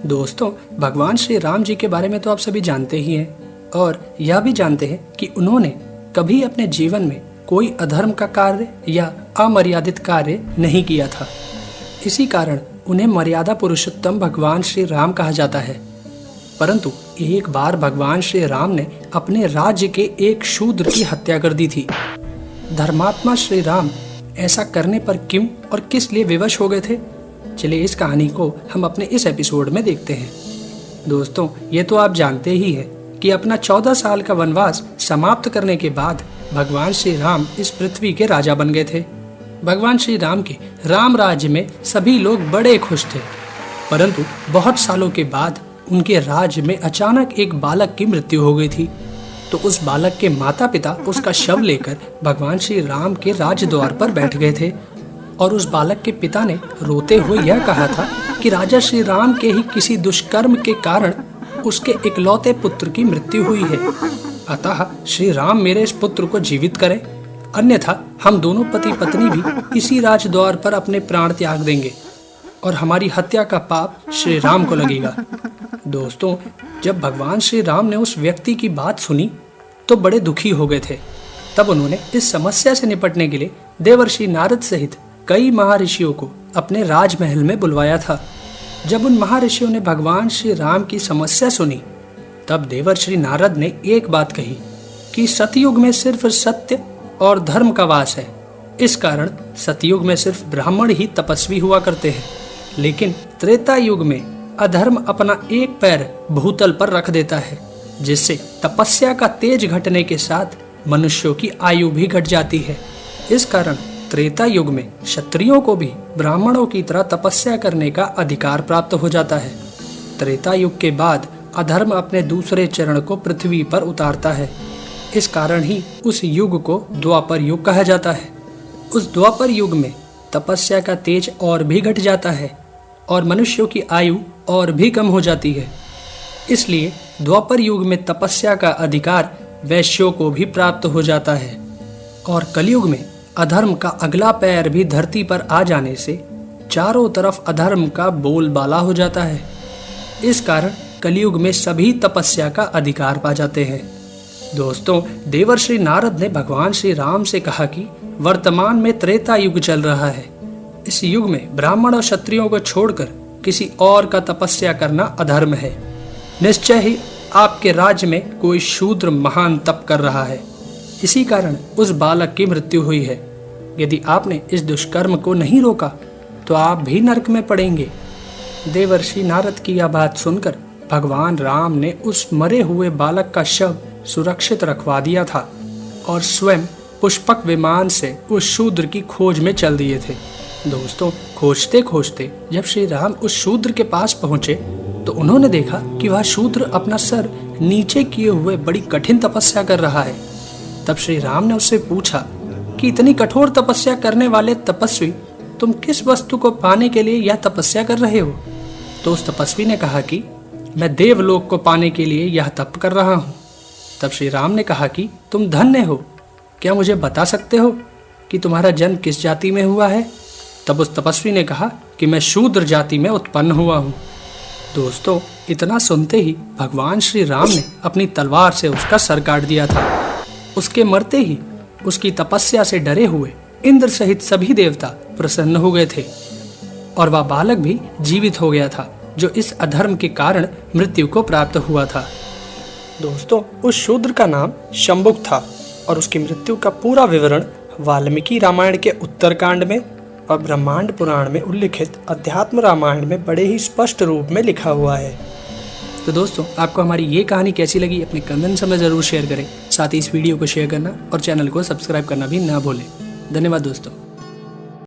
दोस्तों, भगवान श्री राम जी के बारे में तो आप सभी जानते ही हैं और यह भी जानते हैं कि उन्होंने कभी अपने जीवन में कोई अधर्म का कार्य या अमर्यादित कार्य नहीं किया था। इसी कारण उन्हें मर्यादा पुरुषोत्तम भगवान श्री राम कहा जाता है। परंतु एक बार भगवान श्री राम ने अपने राज्य के एक शूद्र की हत्या कर दी थी। धर्मात्मा श्री राम ऐसा करने पर क्यों और किस लिए विवश हो गए थे? चलिए इस कहानी को हम अपने इस एपिसोड में देखते हैं। दोस्तों, ये तो आप जानते ही हैं कि अपना 14 साल का वनवास समाप्त करने के बाद भगवान श्री राम इस पृथ्वी के राजा बन गए थे। भगवान श्री राम के राम राज्य में सभी लोग बड़े खुश थे। परंतु बहुत सालों के बाद उनके राज्य में अचानक एक बालक की मृत्यु हो गई थी। तो उस बालक के माता पिता उसका शव लेकर भगवान श्री राम के राजद्वार पर बैठ गए थे और उस बालक के पिता ने रोते हुए यह कहा था कि राजा श्री राम के ही किसी दुष्कर्म के कारण उसके इकलौते पुत्र की मृत्यु हुई है। अतः श्री राम मेरे इस पुत्र को जीवित करें, अन्यथा हम दोनों पति पत्नी भी इसी राजद्वार पर अपने प्राण त्याग देंगे और हमारी हत्या का पाप श्री राम को लगेगा। दोस्तों, जब भगवान श्री राम ने उस व्यक्ति की बात सुनी तो बड़े दुखी हो गए थे। तब उन्होंने इस समस्या से निपटने के लिए देवर्षि नारद सहित कई महर्षियों को अपने राजमहल में बुलवाया था। जब उन महर्षियों ने भगवान श्री राम की समस्या सुनी तब देवर्षि नारद ने एक बात कही कि सतयुग में सिर्फ सत्य और धर्म का वास है। इस कारण सतयुग में सिर्फ ब्राह्मण ही तपस्वी हुआ करते हैं, लेकिन त्रेता युग में अधर्म अपना एक पैर भूतल पर रख देता है, जिससे तपस्या का तेज घटने के साथ मनुष्यों की आयु भी घट जाती है। इस कारण त्रेता युग में क्षत्रियों को भी ब्राह्मणों की तरह तपस्या करने का अधिकार प्राप्त हो जाता है। त्रेता युग के बाद अधर्म अपने दूसरे चरण को पृथ्वी पर उतारता है। इस कारण ही उस युग को द्वापर युग कहा जाता है। उस द्वापर युग में तपस्या का तेज और भी घट जाता है और मनुष्यों की आयु और भी कम हो जाती है। इसलिए द्वापर युग में तपस्या का अधिकार वैश्यों को भी प्राप्त हो जाता है और कलयुग में अधर्म का अगला पैर भी धरती पर आ जाने से चारों तरफ अधर्म का बोलबाला हो जाता है। इस कारण कलयुग में सभी तपस्या का अधिकार पा जाते हैं। दोस्तों, देवर्षि नारद ने भगवान श्री राम से कहा कि वर्तमान में त्रेता युग चल रहा है। इस युग में ब्राह्मण और क्षत्रियों को छोड़कर किसी और का तपस्या करना अधर्म है। निश्चय ही आपके राज्य में कोई शूद्र महान तप कर रहा है, इसी कारण उस बालक की मृत्यु हुई है। यदि आपने इस दुष्कर्म को नहीं रोका तो आप भी नरक में पड़ेंगे। देवर्षि नारद की यह बात सुनकर भगवान राम ने उस मरे हुए बालक का शव सुरक्षित रखवा दिया था और स्वयं पुष्पक विमान से उस शूद्र की खोज में चल दिए थे। दोस्तों, खोजते खोजते जब श्री राम उस शूद्र के पास पहुंचे तो उन्होंने देखा कि वह शूद्र अपना सर नीचे किए हुए बड़ी कठिन तपस्या कर रहा है। तब श्री राम ने उससे पूछा कि इतनी कठोर तपस्या करने वाले तपस्वी, तुम किस वस्तु को पाने के लिए यह तपस्या कर रहे हो? तो उस तपस्वी ने कहा कि मैं देवलोक को पाने के लिए यह तप कर रहा हूँ। तब श्री राम ने कहा कि तुम धन्य हो, क्या मुझे बता सकते हो कि तुम्हारा जन्म किस जाति में हुआ है? तब उस तपस्वी ने कहा कि मैं शूद्र जाति में उत्पन्न हुआ हूँ। दोस्तों, इतना सुनते ही भगवान श्री राम ने अपनी तलवार से उसका सर काट दिया था। उसके मरते ही उसकी तपस्या से डरे हुए इंद्र सहित सभी देवता प्रसन्न हो गए थे और वह बालक भी जीवित हो गया था, जो इस अधर्म के कारण मृत्यु को प्राप्त हुआ था। दोस्तों, उस शूद्र का नाम शंबुक था और उसकी मृत्यु का पूरा विवरण वाल्मीकि रामायण के उत्तरकांड में और ब्रह्मांड पुराण में उल्लिखित अध्यात्म रामायण में बड़े ही स्पष्ट रूप में लिखा हुआ है। तो दोस्तों, आपको हमारी ये कहानी कैसी लगी अपने कमेंट्स में ज़रूर शेयर करें। साथ ही इस वीडियो को शेयर करना और चैनल को सब्सक्राइब करना भी ना भूलें। धन्यवाद दोस्तों।